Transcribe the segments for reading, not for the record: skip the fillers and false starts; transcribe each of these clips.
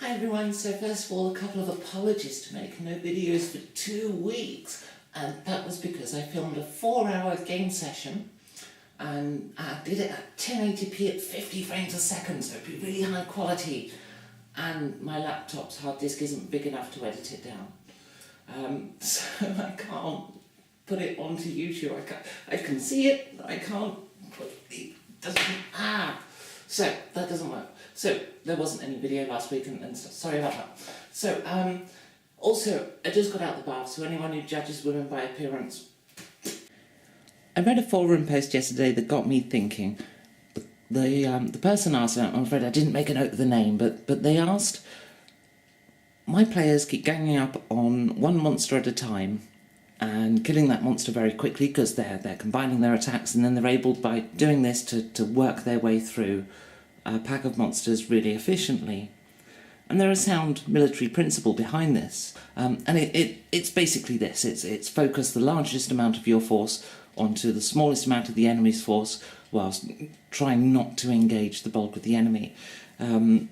Hi everyone, so first of all a couple of apologies to make. No videos for 2 weeks, and that was because I filmed a 4-hour game session and I did it at 1080p at 50 frames a second, so it'd be really high quality, and my laptop's hard disk isn't big enough to edit it down. So I can't put it onto YouTube. I can see it, but I can't put it, so that doesn't work. So there wasn't any video last week and stuff. Sorry about that. So also I just got out of the bath, so anyone who judges women by appearance. I read a forum post yesterday that got me thinking. The person asked, I'm afraid I didn't make a note of the name, but they asked, my players keep ganging up on one monster at a time and killing that monster very quickly because they're combining their attacks, and then they're able, by doing this, to work their way through a pack of monsters really efficiently. And there is a sound military principle behind this, and it's basically this: it's focus the largest amount of your force onto the smallest amount of the enemy's force, whilst trying not to engage the bulk of the enemy. And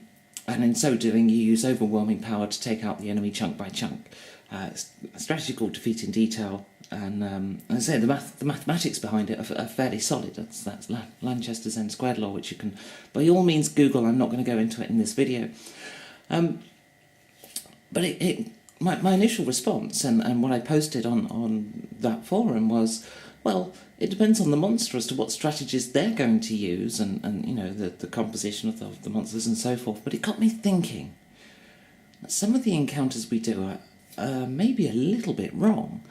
in so doing, you use overwhelming power to take out the enemy chunk by chunk. It's a strategy called Defeat in Detail, and as I say, the mathematics behind it are fairly solid. That's Lanchester's N-squared law, which you can, by all means, Google. I'm not going to go into it in this video. But my initial response, and what I posted on that forum was, well, it depends on the monster as to what strategies they're going to use, and you know, the composition of the monsters and so forth. But it got me thinking that some of the encounters we do are maybe a little bit wrong.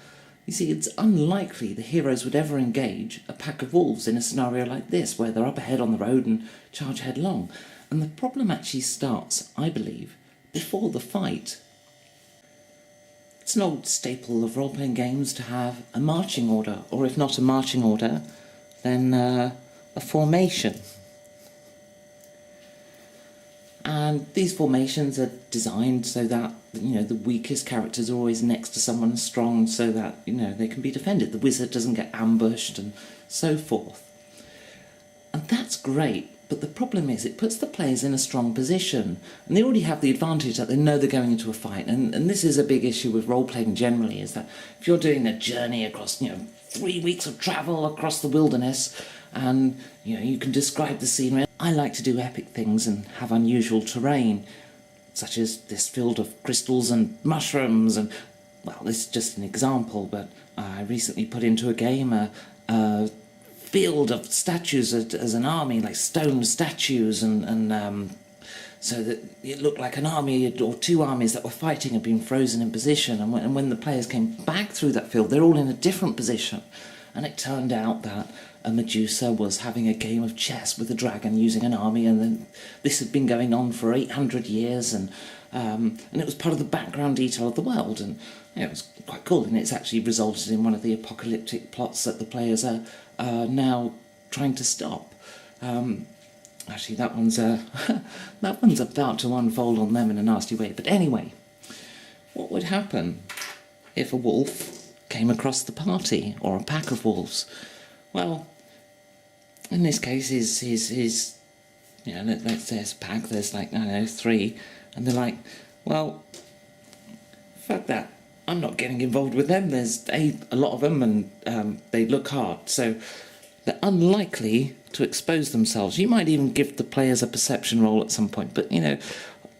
You see, it's unlikely the heroes would ever engage a pack of wolves in a scenario like this, where they're up ahead on the road and charge headlong. And the problem actually starts, I believe, before the fight. It's an old staple of role-playing games to have a marching order, or if not a marching order, then a formation. And these formations are designed so that, you know, the weakest characters are always next to someone strong, so that, you know, they can be defended. The wizard doesn't get ambushed and so forth. And that's great, but the problem is it puts the players in a strong position, and they already have the advantage that they know they're going into a fight. And this is a big issue with role-playing generally, is that if you're doing a journey across, 3 weeks of travel across the wilderness, and, you can describe the scenery. I like to do epic things and have unusual terrain, such as this field of crystals and mushrooms, and, well, this is just an example, but I recently put into a game a field of statues as an army, like stone statues, and so that it looked like an army or two armies that were fighting had been frozen in position, and when the players came back through that field, they're all in a different position. And it turned out that a Medusa was having a game of chess with a dragon using an army, and then this had been going on for 800 years, and it was part of the background detail of the world, and it was quite cool, and it's actually resulted in one of the apocalyptic plots that the players are now trying to stop. Actually, that one's that one's about to unfold on them in a nasty way. But anyway, what would happen if a wolf came across the party, or a pack of wolves? Well, in this case, his let's say it's a pack, there's like, I don't know, 3, and they're like, well, fuck that, I'm not getting involved with them. There's a lot of them, and they look hard, so they're unlikely to expose themselves. You might even give the players a perception roll at some point, but,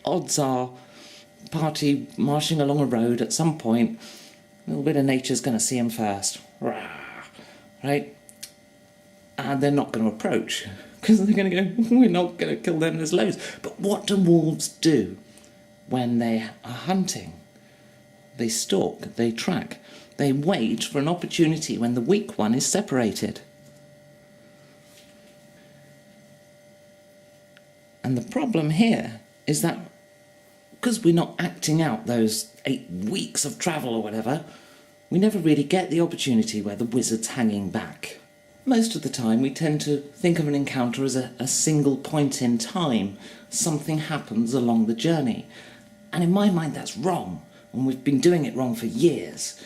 odds are, party marching along a road, at some point, a little bit of nature's going to see them first, right? And they're not going to approach, because they're going to go, we're not going to kill them, there's loads. But what do wolves do when they are hunting? They stalk, they track, they wait for an opportunity when the weak one is separated. And the problem here is that because we're not acting out those 8 weeks of travel or whatever, we never really get the opportunity where the wizard's hanging back. Most of the time we tend to think of an encounter as a single point in time. Something happens along the journey. And in my mind that's wrong, and we've been doing it wrong for years.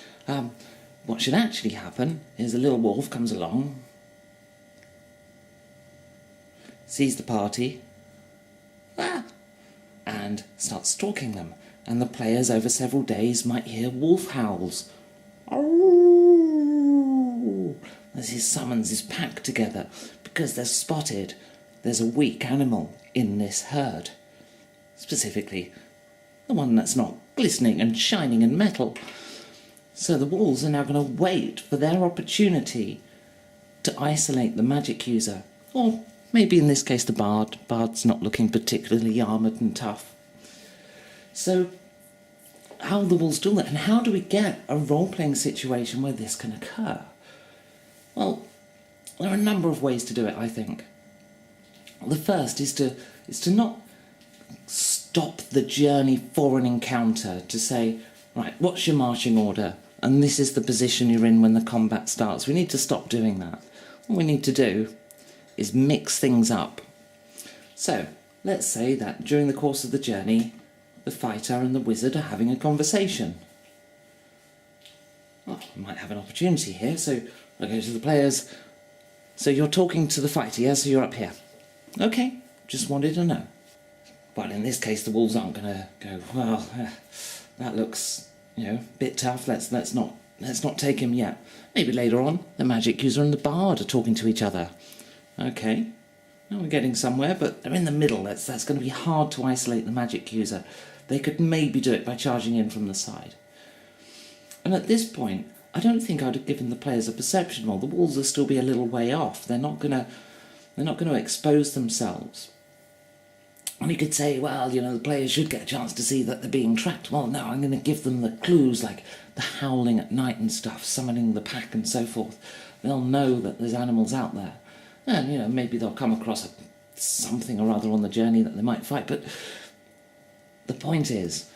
What should actually happen is a little wolf comes along, sees the party, and start stalking them. And the players over several days might hear wolf howls. As he summons his pack together because they're spotted. There's a weak animal in this herd. Specifically, the one that's not glistening and shining in metal. So the wolves are now going to wait for their opportunity to isolate the magic user. Or maybe in this case the bard. Bard's not looking particularly armoured and tough. So how do the wolves do that? And how do we get a role-playing situation where this can occur? Well, there are a number of ways to do it, I think. The first is to not stop the journey for an encounter, to say, right, what's your marching order? And this is the position you're in when the combat starts. We need to stop doing that. What we need to do is mix things up. So, let's say that during the course of the journey, the fighter and the wizard are having a conversation. Well, I might have an opportunity here, so I go to the players. So you're talking to the fighter, yeah? So you're up here. Okay, just wanted to know. Well, in this case, the wolves aren't going to go, well, that looks, a bit tough. Let's not take him yet. Maybe later on, the magic user and the bard are talking to each other. Okay, now we're getting somewhere, but they're in the middle. That's going to be hard to isolate the magic user. They could maybe do it by charging in from the side. And at this point, I don't think I'd have given the players a perception roll. The wolves will still be a little way off. They're not going to expose themselves. And you could say, well, the players should get a chance to see that they're being tracked. Well, no, I'm going to give them the clues, like the howling at night and stuff, summoning the pack and so forth. They'll know that there's animals out there. And, maybe they'll come across something or other on the journey that they might fight. But the point is,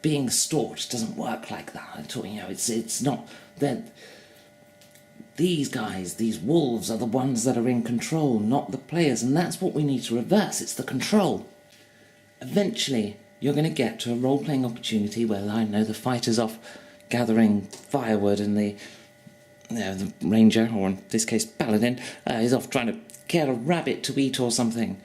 being stalked doesn't work like that at all. It's not that these guys, these wolves, are the ones that are in control, not the players, and that's what we need to reverse. It's the control. Eventually, you're going to get to a role-playing opportunity where, I know, the fighter's off gathering firewood and the ranger, or in this case paladin, is off trying to get a rabbit to eat or something.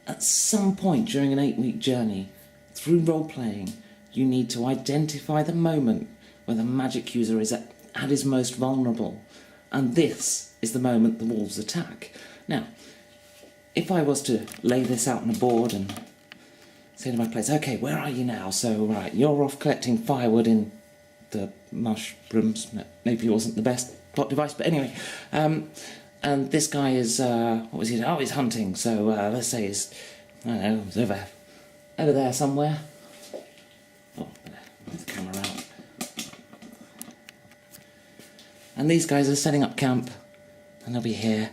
At some point during an 8-week journey, through role-playing, you need to identify the moment where the magic user is at his most vulnerable. And this is the moment the wolves attack. Now, if I was to lay this out on a board and say to my players, okay, where are you now? So, right, you're off collecting firewood in the mushrooms. Maybe it wasn't the best plot device, but anyway. And this guy is, what was he doing? Oh, he's hunting. So, let's say he's, I don't know, he's over there somewhere. Oh, move the camera out. And these guys are setting up camp, and they'll be here.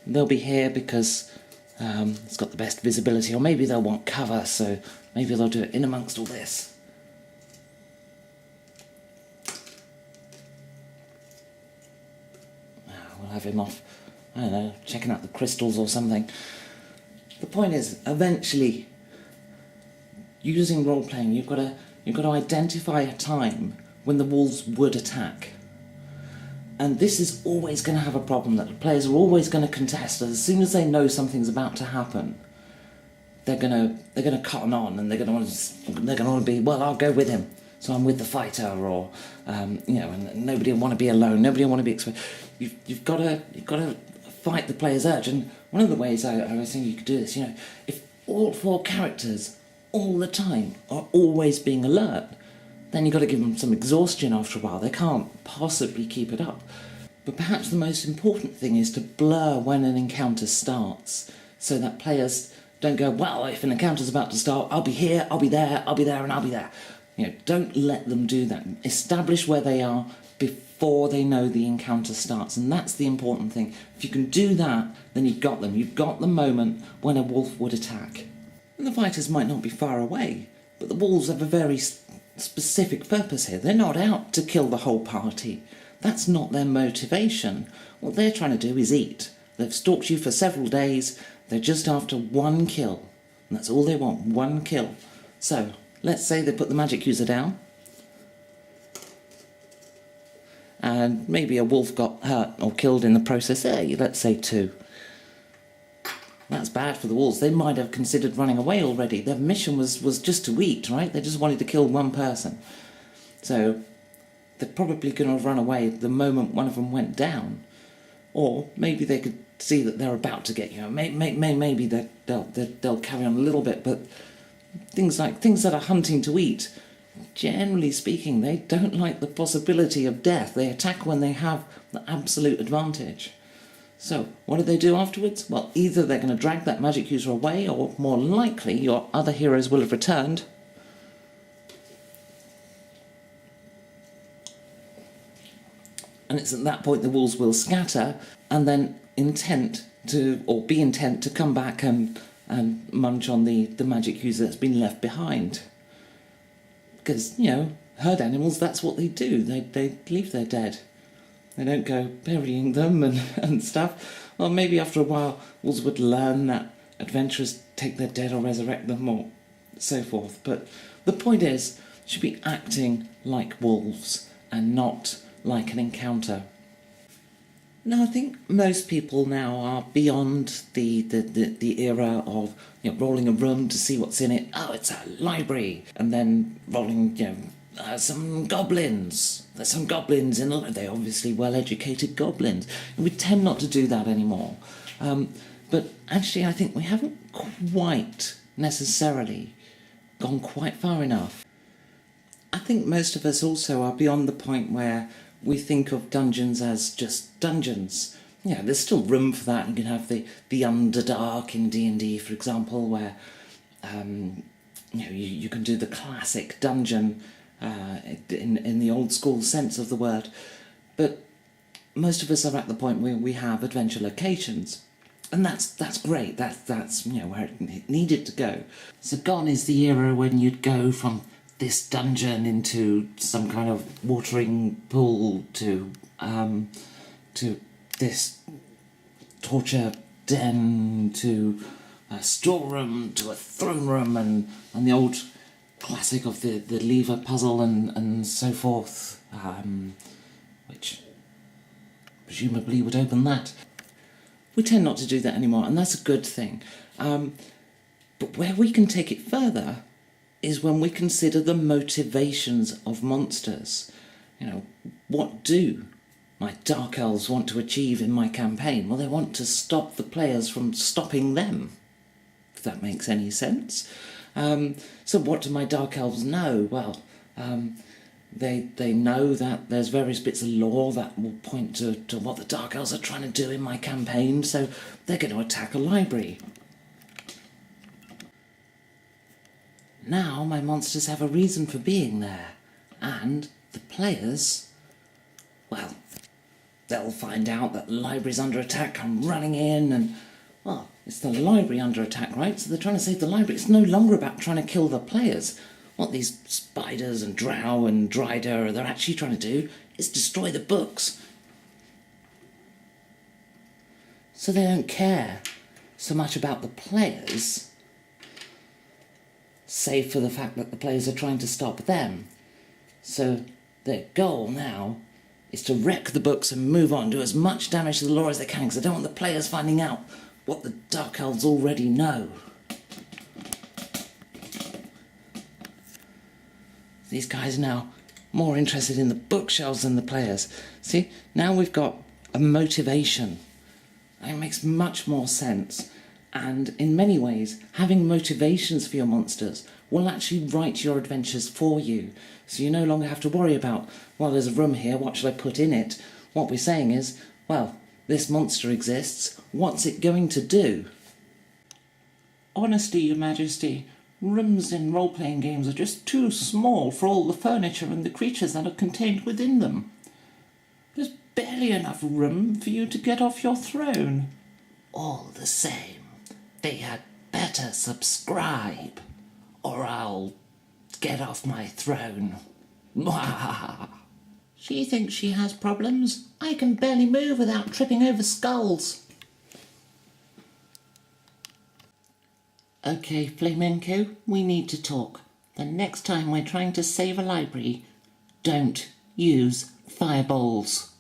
They'll be here because it's got the best visibility, or maybe they'll want cover, so maybe they'll do it in amongst all this. We'll have him off, I don't know, checking out the crystals or something. The point is, eventually, using role-playing, you've got to identify a time when the wolves would attack. And this is always going to have a problem that the players are always going to contest. As soon as they know something's about to happen, they're going to cotton on, and they're going to want to be, well, I'll go with him, so I'm with the fighter, or and nobody will want to be alone. Nobody will want to be exposed. You've got to fight the player's urge. And one of the ways I was thinking you could do this, if all 4 characters all the time are always being alert, then you've got to give them some exhaustion after a while. They can't possibly keep it up. But perhaps the most important thing is to blur when an encounter starts, so that players don't go, well, if an encounter's about to start, I'll be here, I'll be there, I'll be there, and I'll be there. Don't let them do that. Establish where they are before they know the encounter starts, and that's the important thing. If you can do that, then you've got them. You've got the moment when a wolf would attack. And the fighters might not be far away, but the wolves have a very specific purpose here. They're not out to kill the whole party. That's not their motivation. What they're trying to do is eat. They've stalked you for several days. They're just after one kill. And that's all they want, one kill. So, let's say they put the magic user down. And maybe a wolf got hurt or killed in the process. Let's say 2. That's bad for the wolves. They might have considered running away already. Their mission was just to eat, right? They just wanted to kill one person. So they're probably going to have run away the moment one of them went down. Or maybe they could see that they're about to get you. Maybe they'll carry on a little bit, but things that are hunting to eat, generally speaking, they don't like the possibility of death. They attack when they have the absolute advantage. So, what do they do afterwards? Well, either they're going to drag that magic user away, or more likely, your other heroes will have returned. And it's at that point the wolves will scatter, and then be intent to come back and munch on the magic user that's been left behind. Because, herd animals, that's what they do. They leave their dead. They don't go burying them and stuff. Well, maybe after a while, wolves would learn that adventurers take their dead or resurrect them or so forth. But the point is, you should be acting like wolves and not like an encounter. Now, I think most people now are beyond the era of rolling a room to see what's in it. Oh, it's a library, and then rolling some goblins. There's some goblins in it. They're obviously well-educated goblins. And we tend not to do that anymore. But actually, I think we haven't quite necessarily gone quite far enough. I think most of us also are beyond the point where we think of dungeons as just dungeons. There's still room for that. You can have the Underdark in D&D, for example, where you can do the classic dungeon in the old school sense of the word. But most of us are at the point where we have adventure locations. And that's great. That's where it needed to go. So gone is the era when you'd go from this dungeon into some kind of watering pool to this torture den to a storeroom to a throne room and the old classic of the lever puzzle and so forth, which presumably would open that. We tend not to do that anymore, and that's a good thing. But where we can take it further is when we consider the motivations of monsters. What do my Dark Elves want to achieve in my campaign? Well, they want to stop the players from stopping them, if that makes any sense. So what do my Dark Elves know? Well, they know that there's various bits of lore that will point to what the Dark Elves are trying to do in my campaign, so they're going to attack a library. Now my monsters have a reason for being there, and the players, well, they'll find out that the library's under attack, come running in, and, well, it's the library under attack, right? So they're trying to save the library. It's no longer about trying to kill the players. What these spiders and drow and dryder they're actually trying to do is destroy the books. So they don't care so much about the players, save for the fact that the players are trying to stop them. So their goal now is to wreck the books and move on, do as much damage to the lore as they can, because they don't want the players finding out what the Dark Elves already know. These guys are now more interested in the bookshelves than the players. See, now we've got a motivation. It makes much more sense. And in many ways, having motivations for your monsters will actually write your adventures for you. So you no longer have to worry about, well, there's a room here, what should I put in it? What we're saying is, well, this monster exists, what's it going to do? Honestly, Your Majesty, rooms in role-playing games are just too small for all the furniture and the creatures that are contained within them. There's barely enough room for you to get off your throne. All the same, they had better subscribe, or I'll get off my throne. She thinks she has problems. I can barely move without tripping over skulls. Okay, Flamenco, we need to talk. The next time we're trying to save a library, don't use fireballs.